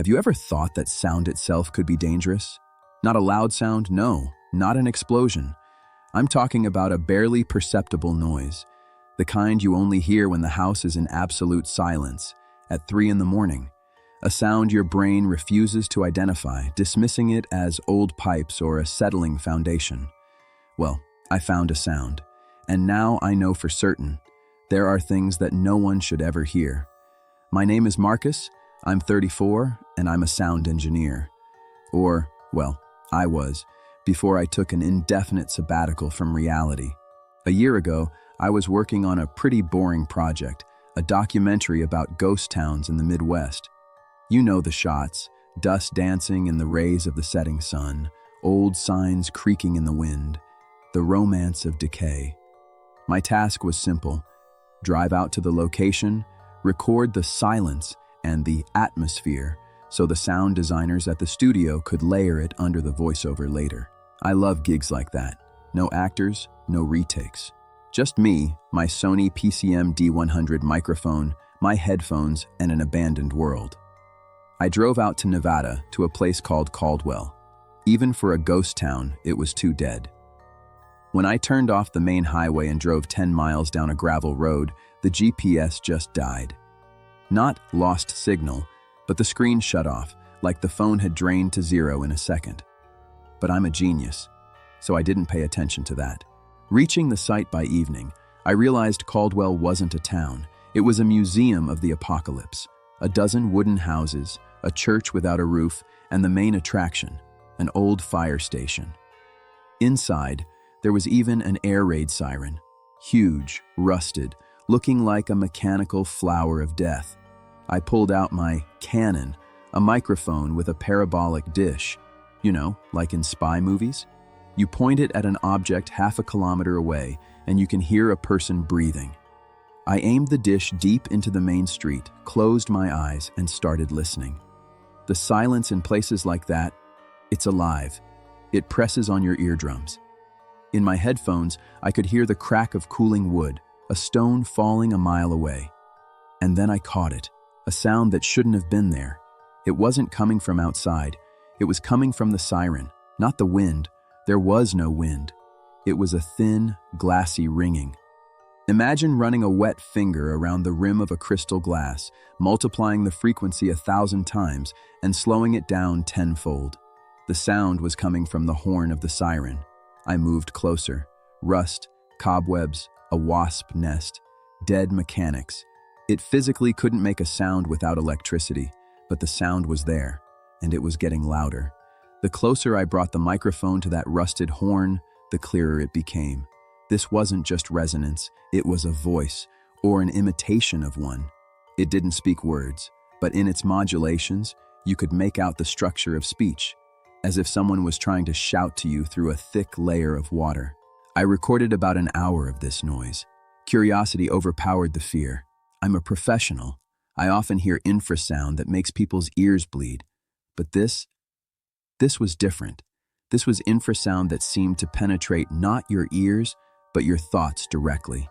Have you ever thought that sound itself could be dangerous? Not a loud sound, no, not an explosion. I'm talking about a barely perceptible noise, the kind you only hear when the house is in absolute silence, at 3 in the morning. A sound your brain refuses to identify, dismissing it as old pipes or a settling foundation. Well, I found a sound, and now I know for certain there are things that no one should ever hear. My name is Marcus, I'm 34, and I'm a sound engineer. Or, well, I was, before I took an indefinite sabbatical from reality. A year ago, I was working on a pretty boring project, a documentary about ghost towns in the Midwest. You know the shots, dust dancing in the rays of the setting sun, old signs creaking in the wind, the romance of decay. My task was simple: drive out to the location, record the silence and the atmosphere so the sound designers at the studio could layer it under the voiceover later. I love gigs like that. No actors, no retakes. Just me, my Sony PCM D100 microphone, my headphones, and an abandoned world. I drove out to Nevada to a place called Caldwell. Even for a ghost town, it was too dead. When I turned off the main highway and drove 10 miles down a gravel road, the GPS just died. Not lost signal, but the screen shut off, like the phone had drained to zero in a second. But I'm a genius, so I didn't pay attention to that. Reaching the site by evening, I realized Caldwell wasn't a town. It was a museum of the apocalypse. A dozen wooden houses, a church without a roof, and the main attraction, an old fire station. Inside, there was even an air raid siren, huge, rusted, looking like a mechanical flower of death. I pulled out my Canon, a microphone with a parabolic dish. You know, like in spy movies? You point it at an object half a kilometer away, and you can hear a person breathing. I aimed the dish deep into the main street, closed my eyes, and started listening. The silence in places like that, it's alive. It presses on your eardrums. In my headphones, I could hear the crack of cooling wood, a stone falling a mile away. And then I caught it, a sound that shouldn't have been there. It wasn't coming from outside. It was coming from the siren, not the wind. There was no wind. It was a thin, glassy ringing. Imagine running a wet finger around the rim of a crystal glass, multiplying the frequency 1,000 times and slowing it down tenfold. The sound was coming from the horn of the siren. I moved closer. Rust, cobwebs, a wasp nest, dead mechanics. It physically couldn't make a sound without electricity, but the sound was there, and it was getting louder. The closer I brought the microphone to that rusted horn, the clearer it became. This wasn't just resonance, it was a voice, or an imitation of one. It didn't speak words, but in its modulations, you could make out the structure of speech, as if someone was trying to shout to you through a thick layer of water. I recorded about an hour of this noise. Curiosity overpowered the fear. I'm a professional. I often hear infrasound that makes people's ears bleed. But this was different. This was infrasound that seemed to penetrate not your ears, but your thoughts directly.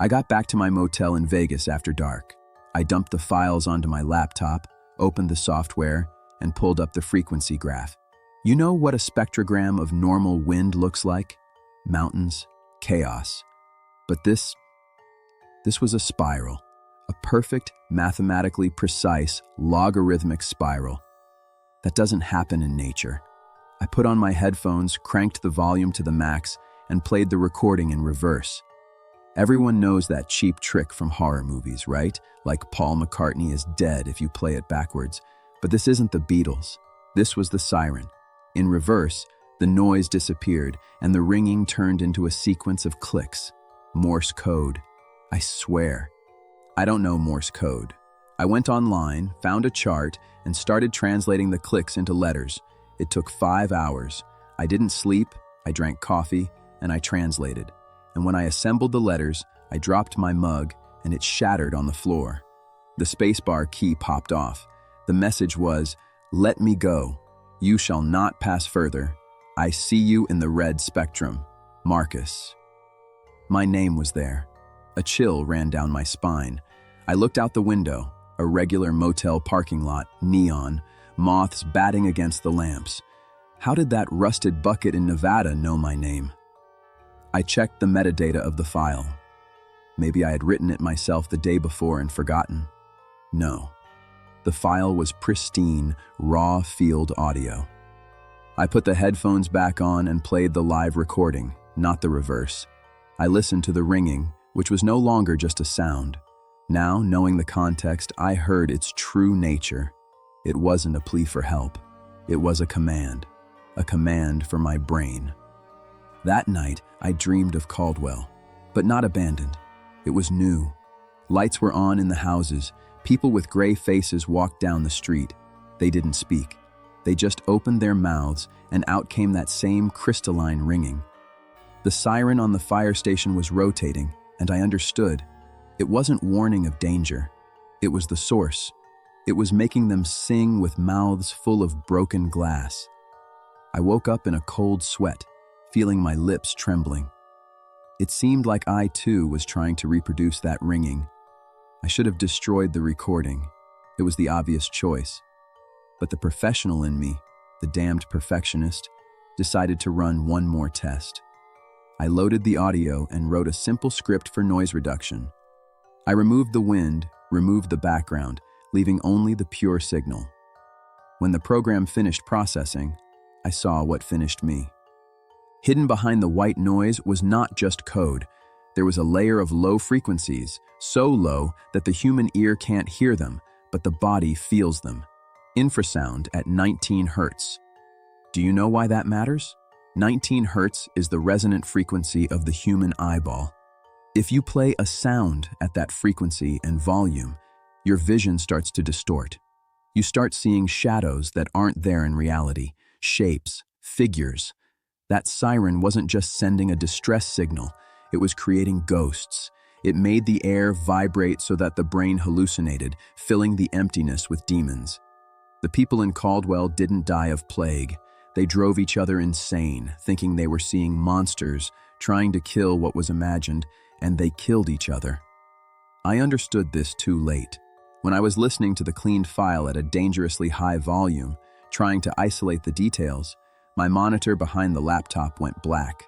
I got back to my motel in Vegas after dark. I dumped the files onto my laptop, opened the software, and pulled up the frequency graph. You know what a spectrogram of normal wind looks like? Mountains, chaos. But this was a spiral, a perfect, mathematically precise, logarithmic spiral. That doesn't happen in nature. I put on my headphones, cranked the volume to the max, and played the recording in reverse. Everyone knows that cheap trick from horror movies, right? Like Paul McCartney is dead if you play it backwards. But this isn't the Beatles. This was the siren. In reverse, the noise disappeared, and the ringing turned into a sequence of clicks. Morse code. I swear. I don't know Morse code. I went online, found a chart, and started translating the clicks into letters. It took 5 hours. I didn't sleep, I drank coffee, and I translated. And when I assembled the letters, I dropped my mug, and it shattered on the floor. The spacebar key popped off. The message was, "Let me go. You shall not pass further. I see you in the red spectrum. Marcus." My name was there. A chill ran down my spine. I looked out the window. A regular motel parking lot, neon, moths batting against the lamps. How did that rusted bucket in Nevada know my name? I checked the metadata of the file. Maybe I had written it myself the day before and forgotten. No. The file was pristine, raw field audio. I put the headphones back on and played the live recording, not the reverse. I listened to the ringing, which was no longer just a sound. Now, knowing the context, I heard its true nature. It wasn't a plea for help. It was a command for my brain. That night, I dreamed of Caldwell, but not abandoned. It was new. Lights were on in the houses. People with gray faces walked down the street. They didn't speak. They just opened their mouths, and out came that same crystalline ringing. The siren on the fire station was rotating, and I understood. It wasn't warning of danger. It was the source. It was making them sing with mouths full of broken glass. I woke up in a cold sweat, feeling my lips trembling. It seemed like I, too, was trying to reproduce that ringing. I should have destroyed the recording. It was the obvious choice. But the professional in me, the damned perfectionist, decided to run one more test. I loaded the audio and wrote a simple script for noise reduction. I removed the wind, removed the background, leaving only the pure signal. When the program finished processing, I saw what finished me. Hidden behind the white noise was not just code. There was a layer of low frequencies, so low that the human ear can't hear them, but the body feels them. Infrasound at 19 Hertz. Do you know why that matters? 19 Hertz is the resonant frequency of the human eyeball. If you play a sound at that frequency and volume, your vision starts to distort. You start seeing shadows that aren't there in reality, shapes, figures. That siren wasn't just sending a distress signal, it was creating ghosts. It made the air vibrate so that the brain hallucinated, filling the emptiness with demons. The people in Caldwell didn't die of plague. They drove each other insane, thinking they were seeing monsters, trying to kill what was imagined, and they killed each other. I understood this too late. When I was listening to the cleaned file at a dangerously high volume, trying to isolate the details, my monitor behind the laptop went black.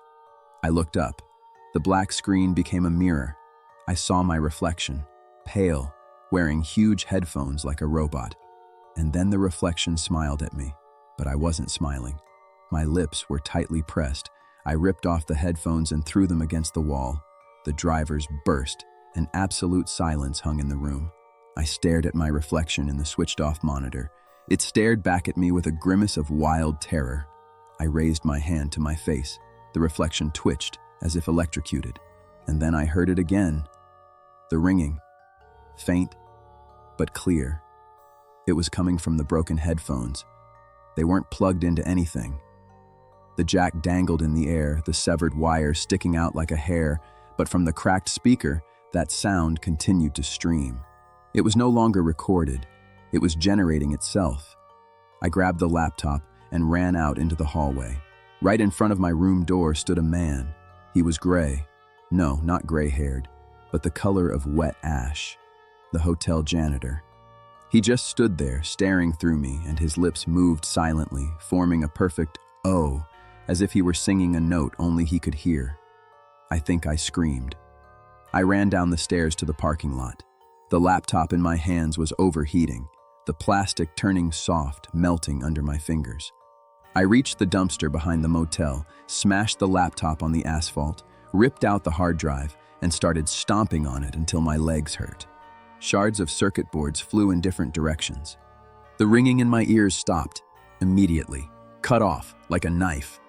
I looked up. The black screen became a mirror. I saw my reflection, pale, wearing huge headphones like a robot. And then the reflection smiled at me, but I wasn't smiling. My lips were tightly pressed. I ripped off the headphones and threw them against the wall. The drivers burst, and absolute silence hung in the room. I stared at my reflection in the switched-off monitor. It stared back at me with a grimace of wild terror. I raised my hand to my face. The reflection twitched, as if electrocuted. And then I heard it again. The ringing. Faint, but clear. It was coming from the broken headphones. They weren't plugged into anything. The jack dangled in the air, the severed wire sticking out like a hair, but from the cracked speaker, that sound continued to stream. It was no longer recorded. It was generating itself. I grabbed the laptop and ran out into the hallway. Right in front of my room door stood a man. He was gray. No, not gray-haired, but the color of wet ash. The hotel janitor. He just stood there, staring through me, and his lips moved silently, forming a perfect "oh," as if he were singing a note only he could hear. I think I screamed. I ran down the stairs to the parking lot. The laptop in my hands was overheating, the plastic turning soft, melting under my fingers. I reached the dumpster behind the motel, smashed the laptop on the asphalt, ripped out the hard drive, and started stomping on it until my legs hurt. Shards of circuit boards flew in different directions. The ringing in my ears stopped, immediately, cut off like a knife.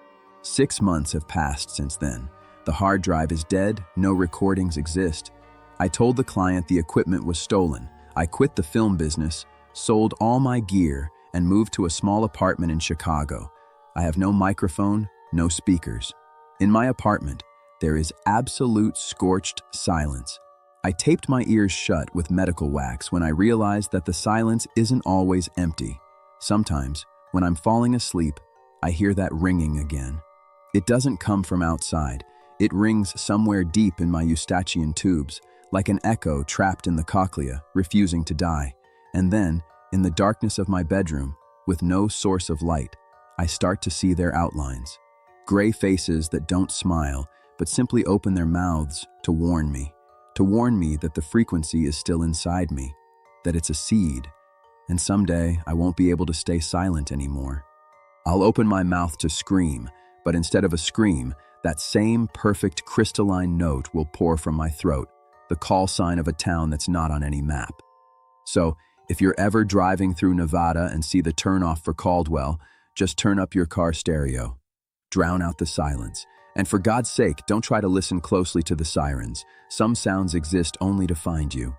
6 months have passed since then. The hard drive is dead, no recordings exist. I told the client the equipment was stolen. I quit the film business, sold all my gear, and moved to a small apartment in Chicago. I have no microphone, no speakers. In my apartment, there is absolute scorched silence. I taped my ears shut with medical wax when I realized that the silence isn't always empty. Sometimes, when I'm falling asleep, I hear that ringing again. It doesn't come from outside. It rings somewhere deep in my eustachian tubes, like an echo trapped in the cochlea, refusing to die. And then, in the darkness of my bedroom, with no source of light, I start to see their outlines. Gray faces that don't smile, but simply open their mouths to warn me that the frequency is still inside me, that it's a seed, and someday I won't be able to stay silent anymore. I'll open my mouth to scream, but instead of a scream, that same perfect crystalline note will pour from my throat, the call sign of a town that's not on any map. So, if you're ever driving through Nevada and see the turnoff for Caldwell, just turn up your car stereo. Drown out the silence. And for God's sake, don't try to listen closely to the sirens. Some sounds exist only to find you.